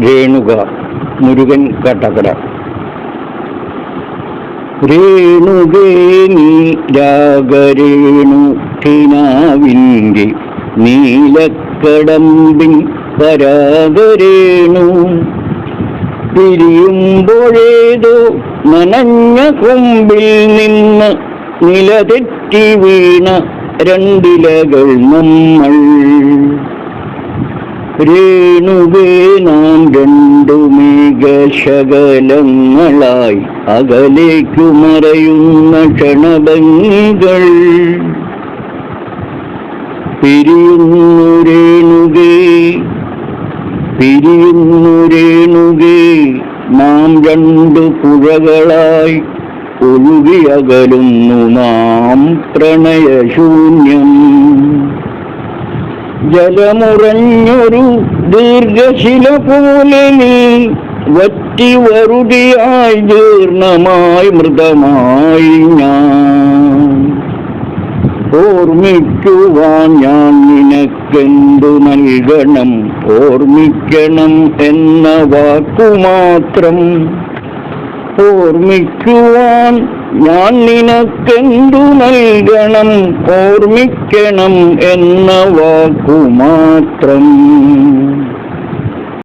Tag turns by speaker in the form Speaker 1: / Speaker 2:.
Speaker 1: രേണുക മുരുകൻ കാട്ടാക്കട. രേണുകേ നീ രാഗരേണു കിനാവിൻ്റെ നീലക്കടമ്പിൻ പരാഗരേണു പിരിയുമ്പോഴേതോ നനഞ്ഞ കൊമ്പിൽ നിന്ന് നിലതെറ്റി വീണ രണ്ടിലകൾ നമ്മൾ. രേണുകേ നാം രണ്ടു മേഘശകലങ്ങളായി അകലേക്കു മറയുന്ന ക്ഷണഭംഗികൾ. പിരിയുന്നു രേണുകേ, പിരിയുന്നു രേണുകേ, നാം രണ്ടു പുഴകളായി ഒഴുകിയകലുന്നു നാം പ്രണയശൂന്യം. ജലമുറഞ്ഞൊരു ദീർഘശില പോലെ നീ വറ്റി വറുതിയായി ജീർണമായി മൃതമായി ഞാൻ. ഓർമ്മിക്കുവാൻ ഞാൻ നിനക്കെന്തു നൽകണം, ഓർമ്മിക്കണം എന്ന വാക്കുമാത്രം. ഓർമ്മിക്കുവാൻ ഞാൻ നിനക്കെന്തു നൽകണം, ഓർമ്മിക്കണം എന്ന വാക്കുമാത്രം.